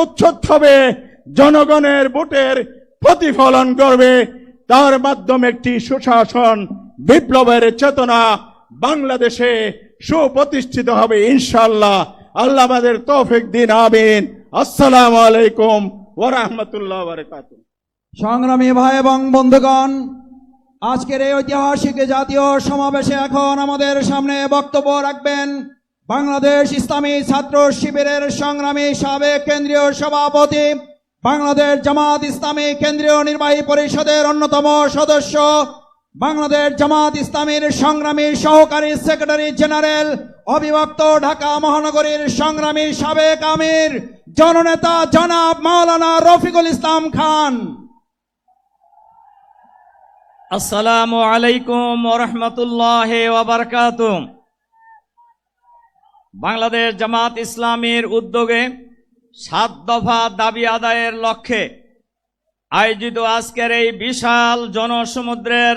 উচ্ছেদ হবে, জনগণের ভোটের প্রতিফলন করবে, তার মাধ্যমে একটি সুশাসন বিপ্লবের চেতনা বাংলাদেশে সুপ্রতিষ্ঠিত হবে ইনশাআল্লাহ। আল্লাহ আমাদের তৌফিক দিন, আমিন। আসসালামু আলাইকুম ওয়া রাহমাতুল্লাহি ওয়া বারাকাতুহু। সংগ্রামী ভাই এবং বন্ধুগণ, আজকের এই ঐতিহাসিক জাতীয় সমাবেশে এখন আমাদের সামনে বক্তব্য রাখবেন বাংলাদেশ ইসলামী ছাত্র শিবিরের সংগ্রামী সাবেক কেন্দ্রীয় সভাপতি, বাংলাদেশ জামাত ইসলামী কেন্দ্রীয় নির্বাহী পরিষদের অন্যতম সদস্য, বাংলাদেশ জামাত ইসলামীর সংগ্রামী সহকারী সেক্রেটারি জেনারেল, অবিভক্ত ঢাকা মহানগরীর সংগ্রামী সাবেক আমির, জননেতা জনাব মাওলানা রফিকুল ইসলাম খান। আসসালামু আলাইকুম ওয়া রাহমাতুল্লাহি ওয়া বারাকাতুহু। বাংলাদেশ জামাত ইসলামীর উদ্যোগে 7 দফা দাবি আদায়ের লক্ষ্যে আয়োজিত আজকের এই বিশাল জনসমুদ্রের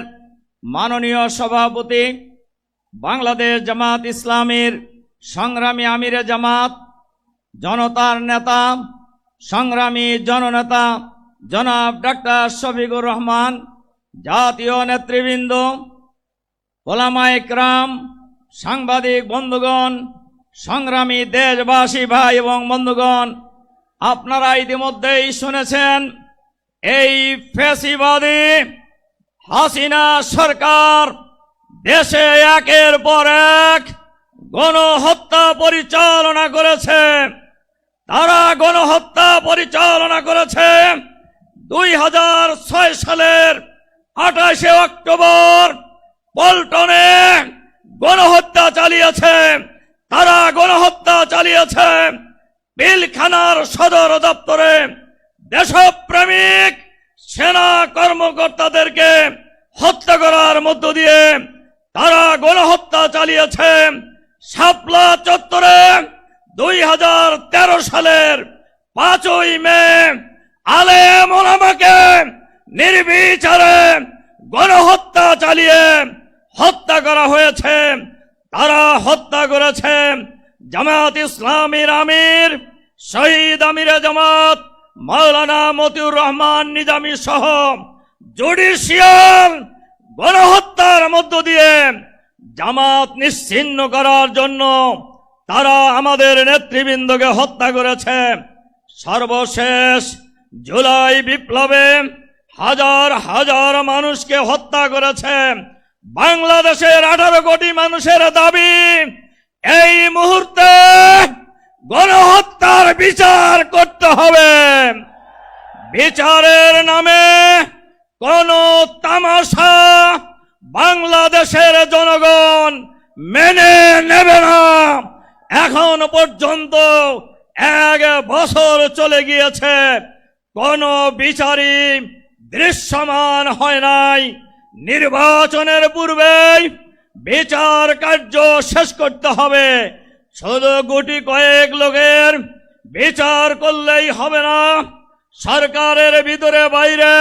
মাননীয় সভাপতি, বাংলাদেশ জামাত ইসলামীর সংগ্রামী আমিরে জামাত, জনতার নেতা, সংগ্রামী জননেতা জনাব ডাক্তার শফিকুর রহমান, জাতীয় নেতৃবৃন্দ, ওলামায়ে কেরাম, সাংবাদিক বন্ধুগণ, সংগ্রামী দেশবাসী ভাই এবং বন্ধুগণ, আপনারা ইতিমধ্যেই শুনেছেন এই ফ্যাসিবাদী হাসিনা সরকার দেশে একের পর এক গণহত্যা পরিচালনা করেছে। তারা গণহত্যা পরিচালনা করেছে 2006 সালের 28 অক্টোবর পল্টনে গণহত্যা চালিয়েছে। তারা গণহত্যা চালিয়েছে পিলখানার সদর দপ্তরে দেশপ্রেমিক সেনা কর্মকর্তাদেরকে হত্যা করার মধ্য দিয়ে তারা গণহত্যা চালিয়েছে। শাপলা চত্বরে 2013 সালের 5ই মে আলেম ওলামাকে নির্বিচারে গণহত্যা চালিয়ে হত্যা করা হয়েছে। তারা হত্যা করেছে জামাত ইসলামীর আমির, শহীদ আমিরে জামাত মাওলানা মতিউর রহমান নিজামী সহ জুডিশিয়াল গণহত্যার মধ্য দিয়ে জামাত নিশ্চিহ্ন করার জন্য তারা আমাদের নেতৃবৃন্দকে হত্যা করেছে। সর্বশেষ জুলাই বিপ্লবে হাজার হাজার মানুষকে হত্যা করেছে। বাংলাদেশের 18 কোটি মানুষের দাবি এই মুহূর্তে গণহত্যার বিচার করতে হবে। বিচারের নামে কোন তামাশা বাংলাদেশের জনগণ মেনে নেবে না। এখন পর্যন্ত 1 বছর চলে গিয়েছে, কোন বিচারই দৃশ্যমান হয় নাই। নির্বাচনের পূর্বেই বিচার কার্য শেষ করতে হবে। শুধু গুটি কয়েক লোকের বিচার করলেই হবে না। সরকারের ভিতরে বাইরে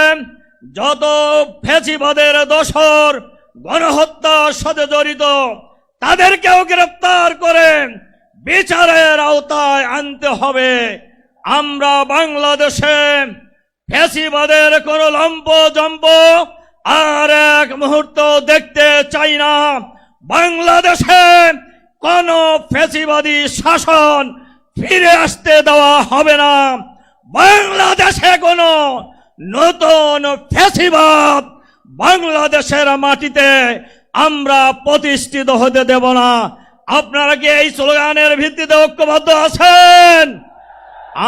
যত ফ্যাসিবাদের দোসর গণহত্যার সাথে জড়িত তাদেরকেও গ্রেফতার করে বিচারের আওতায় আনতে হবে। আমরা বাংলাদেশে ফ্যাসিবাদের কোন লম্প জম্প আর এক মুহূর্ত দেখতে চাই না। বাংলাদেশে কোন ফ্যাসিবাদী শাসন ফিরে আসতে দেওয়া হবে না। বাংলাদেশে কোন নতুন ফ্যাসিবাদ বাংলাদেশের মাটিতে আমরা প্রতিষ্ঠিত হতে দেব না। আপনারা কি এই স্লোগানের ভিত্তিতে ঐক্যবদ্ধ আছেন?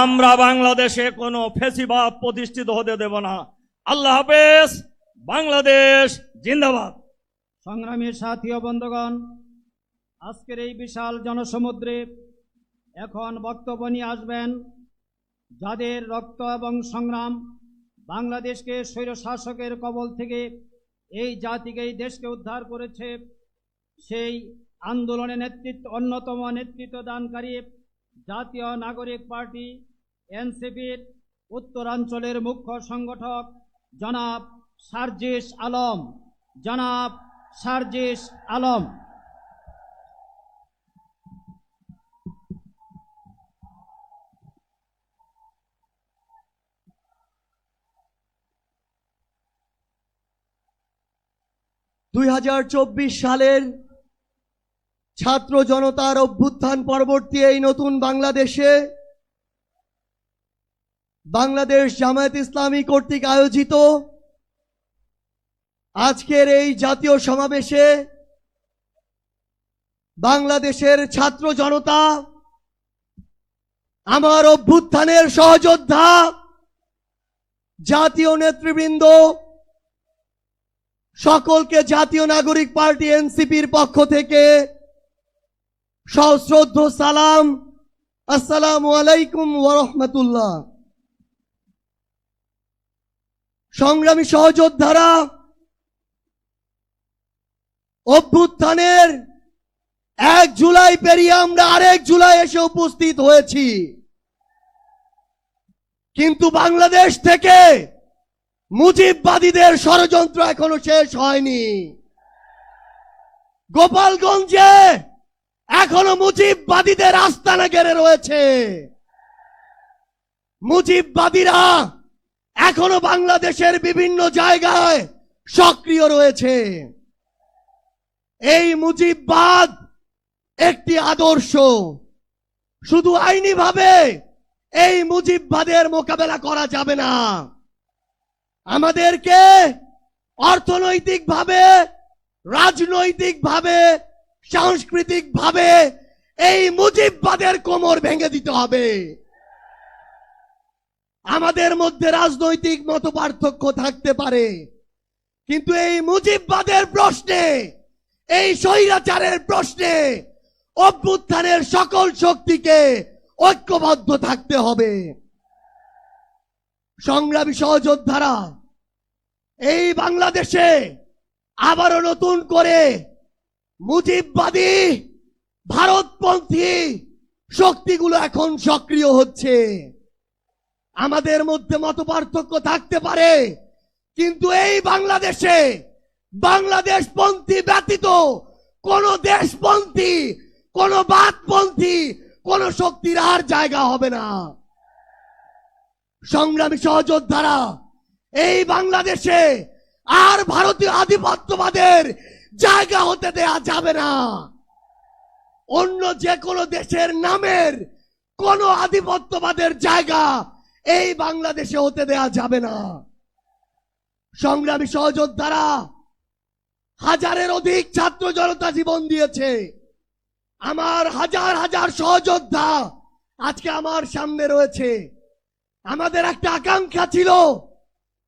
আমরা বাংলাদেশে কোনো ফ্যাসিবাদ প্রতিষ্ঠিত হতে দেব না। আল্লাহ হাফেজ। বাংলাদেশ জিন্দাবাদ। সংগ্রামী সাথী ও বন্ধুগণ, আজকের এই বিশাল জনসমুদ্রে এখন বক্তব্য নিয়ে আসবেন যাদের রক্ত এবং সংগ্রাম বাংলাদেশকে স্বৈরশাসকের কবল থেকে এই জাতিকে, এই দেশকে উদ্ধার করেছে। সেই আন্দোলনে অন্যতম নেতৃত্ব দানকারী জাতীয় নাগরিক পার্টি এনসিপির উত্তরাঞ্চলের মুখ্য সংগঠক জনাব সার্জিস আলম। জনাব সার্জিস আলম। 2024 সালের ছাত্র জনতার অভ্যুত্থান পরবর্তী এই নতুন বাংলাদেশে বাংলাদেশ জামায়াত ইসলামী কর্তৃক আয়োজিত আজকের এই জাতীয় সমাবেশে বাংলাদেশের ছাত্র জনতা, আমার অভ্যুত্থানের সহযোদ্ধা, জাতীয় নেতৃবৃন্দ সকলকে জাতীয় নাগরিক পার্টি এনসিপির পক্ষ থেকে সশ্রদ্ধ সালাম। আসসালামু আলাইকুম ওয়া রাহমাতুল্লাহ। সংগ্রামী সহযোদ্ধারা, অভ্যুত্থানের 1 জুলাই পেরিয়ে আমরা আরেক জুলাই এসে উপস্থিত হয়েছি, কিন্তু বাংলাদেশ থেকে মুজিববাদীদের ষড়যন্ত্র এখনো শেষ হয়নি। গোপালগঞ্জে এখনো মুজিববাদীদের আস্তানা ঘেরে রয়েছে। মুজিববাদীরা এখনো বাংলাদেশের বিভিন্ন জায়গায় সক্রিয় রয়েছে। এই মুজিববাদ একটি আদর্শ। শুধু আইনিভাবে এই মুজিববাদের মোকাবেলা করা যাবে না, আমাদেরকে অর্থনৈতিকভাবে, রাজনৈতিকভাবে, সাংস্কৃতিকভাবে এই মুজিববাদের কোমর ভেঙে দিতে হবে। আমাদের মধ্যে রাজনৈতিক মতপার্থক্য থাকতে পারে, কিন্তু এই মুজিববাদের প্রশ্নে, এই স্বৈরাচারের প্রশ্নে অভ্যুত্থানের সকল শক্তিকে ঐক্যবদ্ধ থাকতে হবে। সংগ্রামী সহযোদ্ধারা, এই বাংলাদেশে আবারও নতুন করে মুজিববাদী ভারতপন্থী শক্তিগুলো এখন সক্রিয় হচ্ছে। আমাদের মধ্যে মতপার্থক্য থাকতে পারে, কিন্তু এই বাংলাদেশে বাংলাদেশপন্থী ব্যতীত কোন দেশপন্থী, কোন বাদপন্থী, কোন শক্তির আর জায়গা হবে না। সংগ্রামী সহযোদ্ধারা, এই বাংলাদেশে আর ভারতীয় আধিপত্যবাদের জায়গা হতে দেয়া যাবে না। অন্য যে কোনো দেশের নামের কোন আধিপত্যবাদের জায়গা এই বাংলাদেশে হতে দেয়া যাবে না। সংগ্রামী সহযোদ্ধারা, হাজারের অধিক ছাত্র জনতা জীবন দিয়েছে। আমার হাজার হাজার সহযোদ্ধা আজকে আমার সামনে রয়েছে। আমাদের একটা আকাঙ্ক্ষা ছিল,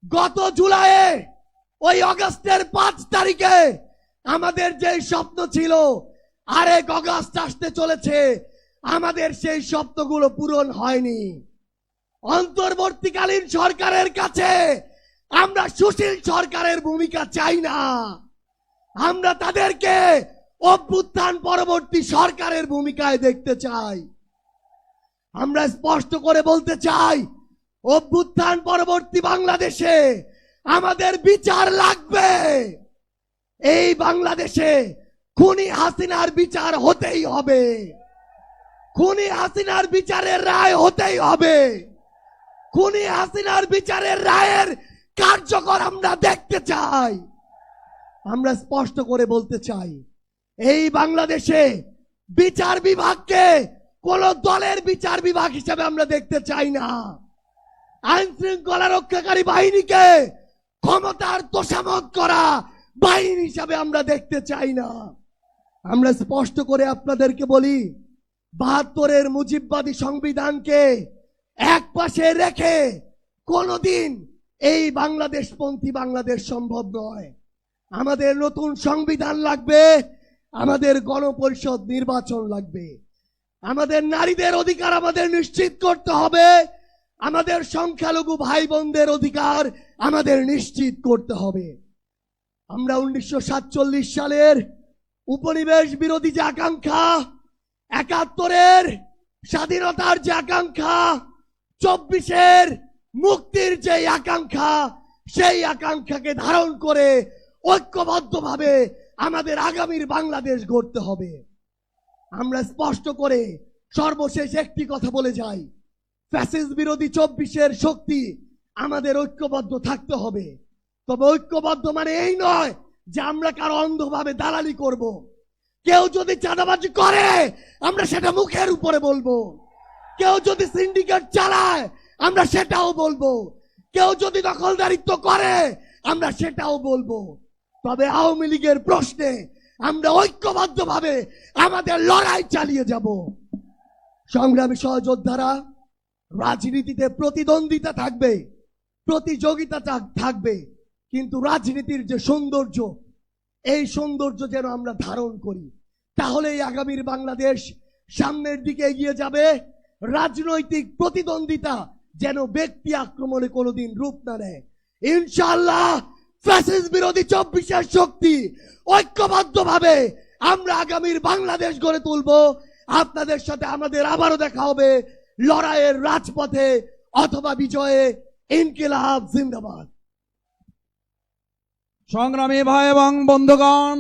গত জুলাইয়ে ওই আগস্টের 5 তারিখে আমাদের যে স্বপ্ন ছিল, আরেক আগস্ট আসতে চলেছে, আমাদের সেই স্বপ্নগুলো পূরণ হয়নি। অন্তর্বর্তীকালীন সরকারের কাছে আমরা সুশীল সরকারের ভূমিকা চাই না, আমরা তাদেরকে অভ্যুত্থান পরবর্তী সরকারের ভূমিকায় দেখতে চাই। আমরা স্পষ্ট করে বলতে চাই, অভ্যুত্থান পরবর্তী বাংলাদেশে আমাদের বিচার লাগবে। এই বাংলাদেশে খুনি হাসিনার বিচার হতেই হবে, খুনি হাসিনার বিচারের রায় হতেই হবে। খুনি হাসিনার বিচারের রায়ের কার্যকর আমরা দেখতে চাই। আমরা স্পষ্ট করে বলতে চাই, এই বাংলাদেশে বিচার বিভাগকে কোন দলের বিচার বিভাগ হিসেবে আমরা দেখতে চাই না। আইন শৃঙ্খলা রক্ষাকারী বাহিনীকে ক্ষমতার তোষামত করা বাহিনী হিসাবে আমরা দেখতে চাই না। আমরা স্পষ্ট করে আপনাদেরকে বলি, 72-এর মুজিববাদী সংবিধানকে এক পাশে রেখে কোনদিন এই বাংলাদেশপন্থী বাংলাদেশ সম্ভব নয়। আমাদের নতুন সংবিধান লাগবে, আমাদের গণপরিষদ নির্বাচন লাগবে, আমাদের নারীদের অধিকার আমাদের নিশ্চিত করতে হবে, আমাদের সংখ্যালঘু ভাই বোনদের অধিকার আমাদের নিশ্চিত করতে হবে। আমরা 1947 সালের উপনিবেশ বিরোধী যে আকাঙ্ক্ষা, 71-এর স্বাধীনতার যে আকাঙ্ক্ষা, 24-এর মুক্তির যে আকাঙ্ক্ষা, সেই আকাঙ্ক্ষাকে ধারণ করে ঐক্যবদ্ধভাবে আমাদের আগামীর বাংলাদেশ গড়তে হবে। আমরা স্পষ্ট করে সর্বশেষ একটি কথা বলে যাই, ফ্যাসিস্ট বিরোধী 24-এর শক্তি আমাদের ঐক্যবদ্ধ থাকতে হবে। তবে ঐক্যবদ্ধ মানে এই নয় যে আমরা কারো অন্ধভাবে দালালি করব। কেউ যদি চাঁদাবাজি করে আমরা সেটা মুখের উপরে বলবো, কেউ যদি সিন্ডিকেট চালায় আমরা সেটাও বলবো, কেউ যদি দখলদারিত্ব করে আমরা সেটাও বলবো। তবে আওয়ামী লীগের প্রশ্নে আমরা ঐক্যবদ্ধভাবে আমাদের লড়াই চালিয়ে যাব। সংগ্রামী সহযোদ্ধারা, রাজনীতিতে প্রতিদ্বন্দ্বিতা থাকবে, প্রতিযোগিতা থাকবে, কিন্তু রাজনীতির যে সৌন্দর্য, এই সৌন্দর্য যেন আমরা ধারণ করি, তাহলেই আগামীর বাংলাদেশ সামনের দিকে এগিয়ে যাবে। রাজনৈতিক প্রতিদ্বন্দ্বিতা যেন ব্যক্তি আক্রমণে কোনোদিন রূপ না নেয়। ইনশাআল্লাহ ফ্যাসিস্ট বিরোধী 24 শক্তি ঐক্যবদ্ধভাবে আমরা আগামীর বাংলাদেশ গড়ে তুলব। আপনাদের সাথে আমাদের আবারও দেখা হবে লড়াইয়ের রাজপথে অথবা বিজয়ে। ইনকিলাব জিন্দাবাদ। সংগ্রামী ভাই এবং বন্ধুগণ,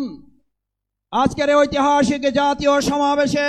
আজকের এই ঐতিহাসিক জাতীয় সমাবেশে